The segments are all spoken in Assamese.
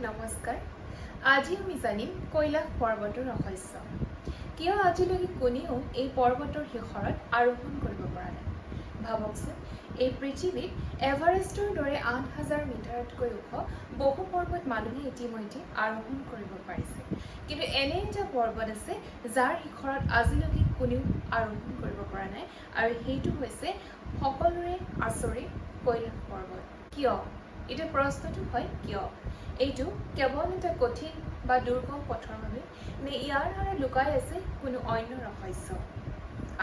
নমস্কাৰ। আজি আমি জানিম কৈলাশ পৰ্বতৰ ৰহস্য। কিয় আজিলৈকে কোনেও এই পৰ্বতৰ শিখৰত আৰোহণ কৰিব পৰা নাই? ভাবকচোন, এই পৃথিৱীত এভাৰেষ্টৰ দৰে ৮,০০০ মিটাৰতকৈ ওখ বহু পৰ্বত মানুহে ইতিমধ্যে আৰোহণ কৰিব পাৰিছে। কিন্তু এনে এটা পৰ্বত আছে যাৰ শিখৰত আজিলৈকে কোনেও আৰোহণ কৰিব পৰা নাই, আৰু সেইটো হৈছে সকলোৰে আচৰিত কৈলাশ পৰ্বত। কিয়? এতিয়া প্ৰশ্নটো হয় কিয়? এইটো কেৱল এটা কঠিন বা দুৰ্গম পথৰ বাবে, নে ইয়াৰ দ্বাৰা লুকাই আছে কোনো অন্য ৰহস্য?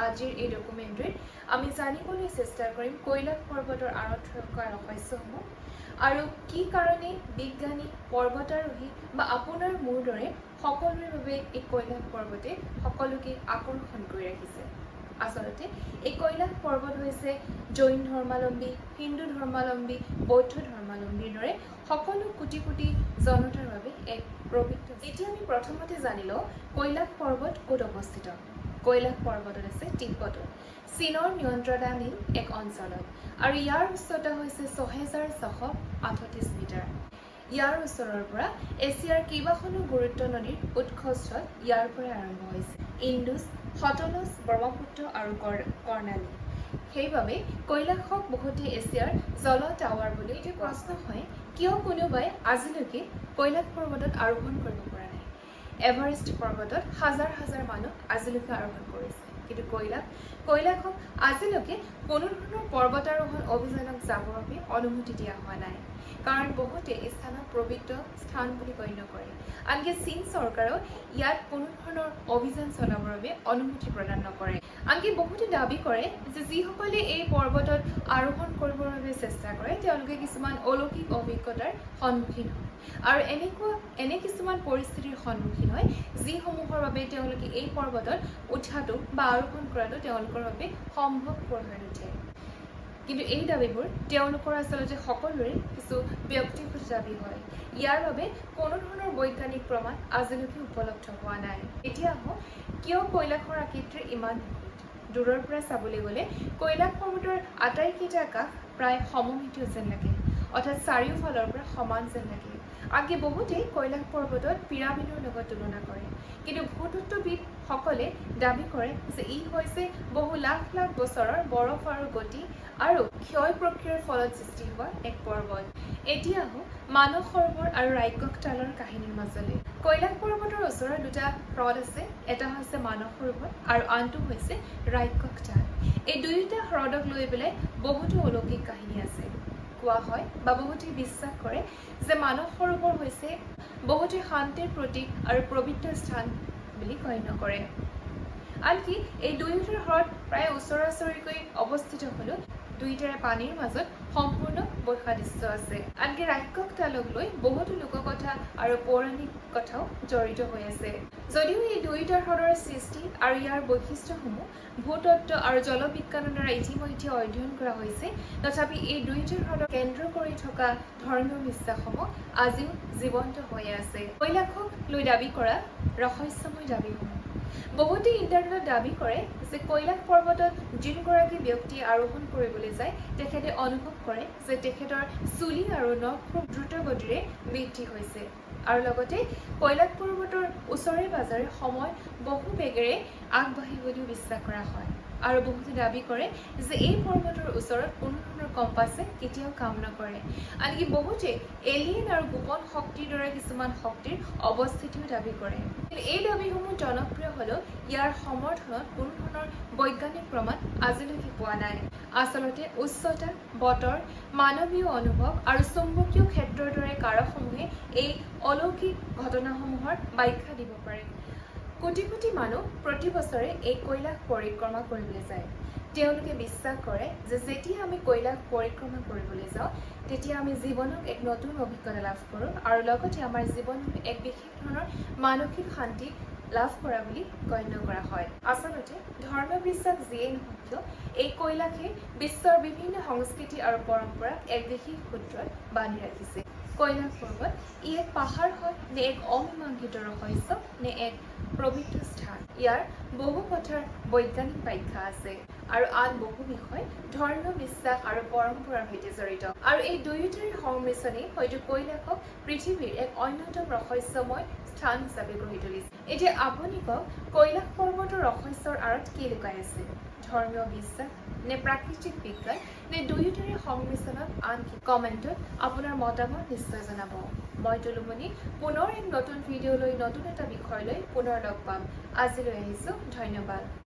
আজিৰ এই ডকুমেণ্টৰীত আমি জানিবলৈ চেষ্টা কৰিম কৈলাশ পৰ্বতৰ আঁৰত থকা ৰহস্যসমূহ, আৰু কি কাৰণে বিজ্ঞানী, পৰ্বতাৰোহী বা আপোনাৰ মোৰ দৰে সকলোৰে বাবে এই কৈলাশ পৰ্বতে সকলোকে আকৰ্ষণ কৰি ৰাখিছে। আচলতে এই কৈলাশ পৰ্বত হৈছে জৈন ধৰ্মাৱলম্বী, হিন্দু ধৰ্মাৱলম্বী, বৌদ্ধ ধৰ্মাৱলম্বীৰ দৰে সকলো কোটি কোটি জনতাৰ বাবে এক পবিত্ৰ। এতিয়া আমি প্ৰথমতে জানি লওঁ কৈলাশ পৰ্বত ক'ত অৱস্থিত। কৈলাশ পৰ্বতত আছে তিব্বতত, চীনৰ নিয়ন্ত্ৰণাধীন এক অঞ্চলত, আৰু ইয়াৰ উচ্চতা হৈছে ৬,৬৩৮ মিটাৰ। ইয়াৰ ওচৰৰ পৰা এছিয়াৰ কেইবাখনো গুৰুত্ব নদীৰ উৎসস্থল ইয়াৰ পৰাই আৰম্ভ হৈছে: ইণ্ডুছ, সতলজ, ব্ৰহ্মপুত্ৰ আৰু কৰ্ণালী। সেইবাবে কৈলাশক বহুতে এছিয়াৰ জল টাৱাৰ বুলি। এইটো প্ৰশ্ন হয়, কিয় কোনোবাই আজিলৈকে কৈলাশ পৰ্বতত আৰোহণ কৰিব পৰা নাই? এভাৰেষ্ট পৰ্বতত হাজাৰ হাজাৰ মানুহ আজিলৈকে আৰোহণ কৰিছে, কিন্তু কৈলাশক আজিলৈকে কোনো ধৰণৰ পৰ্বতাৰোহণ অভিযানক যাবৰ বাবে অনুমতি দিয়া হোৱা নাই, কাৰণ বহুতে এই স্থানক পবিত্ৰ স্থান বুলি গণ্য কৰে। আনকি চীন চৰকাৰেও ইয়াত কোনো ধৰণৰ অভিযান চলাবৰ বাবে অনুমতি প্ৰদান নকৰে। আনকি বহুতে দাবী কৰে যে যিসকলে এই পৰ্বতত আৰোহণ কৰিবৰ বাবে চেষ্টা কৰে তেওঁলোকে কিছুমান অলৌকিক অভিজ্ঞতাৰ সন্মুখীন হয়, আৰু এনে কিছুমান পৰিস্থিতিৰ সন্মুখীন হয় যিসমূহৰ বাবে তেওঁলোকে এই পৰ্বতত উঠাটো বা আৰোহণ কৰাটো তেওঁলোকৰ বাবে সম্ভৱপৰ হৈ নুঠে। কিন্তু এই দাবীবোৰ তেওঁলোকৰ আচলতে সকলোৰে কিছু ব্যক্তিগত দাবী হয়। ইয়াৰ বাবে কোনো ধৰণৰ বৈজ্ঞানিক প্ৰমাণ আজিলৈকে উপলব্ধ হোৱা নাই। এতিয়া আহোঁ, কিয় কৈলাশৰ আকৃতিৰ ইমান বিপৰীত? দূৰৰ পৰা চাবলৈ গ'লে কৈলাশ পৰ্বতৰ আটাইকেইটা কাষ প্ৰায় সমমিতীয় যেন লাগে, অৰ্থাৎ চাৰিওফালৰ পৰা সমান যেন লাগে। আনকি বহুতেই কৈলাশ পৰ্বতত পিৰামিডৰ লগত তুলনা কৰে, কিন্তু ভূতত্ত্ববিদসকলে দাবী কৰে যে ই হৈছে বহু লাখ লাখ বছৰৰ বৰফ আৰু গতি আৰু ক্ষয় প্ৰক্ৰিয়াৰ ফলত সৃষ্টি হোৱা এক পৰ্বত। এতিয়া আহোঁ মানস সৰোবৰ আৰু ৰাক্ষস তালৰ কাহিনীৰ মাজলৈ। কৈলাশ পৰ্বতৰ ওচৰত দুটা হ্ৰদ আছে, এটা হৈছে মানস সৰোবৰ আৰু আনটো হৈছে ৰাক্ষস তাল। এই দুয়োটা হ্ৰদক লৈ পেলাই বহুতো অলৌকিক কাহিনী আছে। কোৱা হয় বা বহুতে বিশ্বাস কৰে যে মানস সৰোবৰ হৈছে বহুতে শান্তিৰ প্ৰতীক আৰু পবিত্ৰ স্থান বুলি গণ্য কৰে। আনকি এই দুয়োটাৰ হ্ৰদ প্ৰায় ওচৰা-ওচৰিকৈ অৱস্থিত হ'লেও দুয়োটাৰে পানীৰ মাজত সম্পূৰ্ণ বৈসাদৃশ্য আছে। আনকি ৰাক্ষস তালক লৈ বহুতো লোককথা আৰু পৌৰাণিক কথাও জড়িত হৈ আছে। যদিও এই দুয়োটা হ্ৰদৰ সৃষ্টি আৰু ইয়াৰ বৈশিষ্ট্যসমূহ ভূতত্ত্ব আৰু জলবিজ্ঞানৰ দ্বাৰা ইতিমধ্যে অধ্যয়ন কৰা হৈছে, তথাপি এই দুয়োটা হ্ৰদক কেন্দ্ৰ কৰি থকা ধৰ্মীয় বিশ্বাসসমূহ আজিও জীৱন্ত হৈ আছে। কৈলাশক লৈ দাবী কৰা ৰহস্যময় দাবীসমূহ। বহুতে ইণ্টাৰনেটত দাবী কৰে যে কৈলাশ পৰ্বতত যিগৰাকী ব্যক্তিয়ে আৰোহণ কৰিবলৈ যায় তেখেতে অনুভৱ কৰে যে তেখেতৰ চুলি আৰু নখ খুব দ্ৰুত গতিৰে বৃদ্ধি হৈছে, আৰু লগতে কৈলাশ পৰ্বতৰ ওচৰে পাজৰে সময় বহু বেগেৰে আগবাঢ়ি বুলিও বিশ্বাস কৰা হয়। আৰু বহুতে দাবী কৰে যে এই পৰ্বতৰ ওচৰত কোনো ধৰণৰ কম্পাছে কেতিয়াও কাম নকৰে। আনকি বহুতে এলিয়েন আৰু গোপন শক্তিৰ দৰে কিছুমান শক্তিৰ অৱস্থিতিও দাবী কৰে। কিন্তু এই দাবীসমূহ জনপ্ৰিয় হ'লেও ইয়াৰ সমৰ্থনত কোনো ধৰণৰ বৈজ্ঞানিক প্ৰমাণ আজিলৈকে পোৱা নাই। আচলতে উচ্চতা, বতৰ, মানৱীয় অনুভৱ আৰু চুম্বকীয় ক্ষেত্ৰৰ দৰে কাৰকসমূহে এই অলৌকিক ঘটনাসমূহৰ ব্যাখ্যা দিব পাৰে। কোটি কোটি মানুহ প্ৰতি বছৰে এই কৈলাশ পৰিক্ৰমা কৰিবলৈ যায়। তেওঁলোকে বিশ্বাস কৰে যে যেতিয়া আমি কৈলাশ পৰিক্ৰমা কৰিবলৈ যাওঁ তেতিয়া আমি জীৱনত এক নতুন অভিজ্ঞতা লাভ কৰোঁ, আৰু লগতে আমাৰ জীৱনত এক বিশেষ ধৰণৰ মানসিক শান্তি লাভ কৰা বুলি গণ্য কৰা হয়। আচলতে ধৰ্মীয় বিশ্বাস যিয়েই নহওক কিয়, এই কৈলাশে বিশ্বৰ বিভিন্ন সংস্কৃতি আৰু পৰম্পৰাক এক বিশেষ সূত্ৰত বান্ধি ৰাখিছে। কৈলাশ পৰ্বত ই এক পাহাৰ হয় নে এক অমীমাংসিত ৰহস্য নে এক পবিত্ৰ স্থান। ইয়াৰ বহু কথাৰ বৈজ্ঞানিক ব্যাখ্যা আছে আৰু আন বহু বিষয় ধৰ্মীয় বিশ্বাস আৰু পৰম্পৰাৰ সৈতে জড়িত। আৰু এই দুয়োটাৰ সংমিশ্ৰণে হয়তো কৈলাশক পৃথিৱীৰ এক অন্যতম ৰহস্যময় স্থান হিচাপে গঢ়ি তুলিছে। এতিয়া আপুনি কওক, কৈলাশ পৰ্বতৰ ৰহস্যৰ আঁৰত কি লুকাই আছে? ধৰ্মীয় বিশ্বাস নে প্ৰাকৃতিক বিজ্ঞান নে দুয়োটাৰে সংমিশ্ৰণত আন কি? কমেণ্টত আপোনাৰ মতামত নিশ্চয় জনাব। মই তুলুমণি পুনৰ এক নতুন ভিডিঅ' লৈ নতুন এটা বিষয় লৈ পুনৰ লগ পাম। আজিলৈ আহিছোঁ, ধন্যবাদ।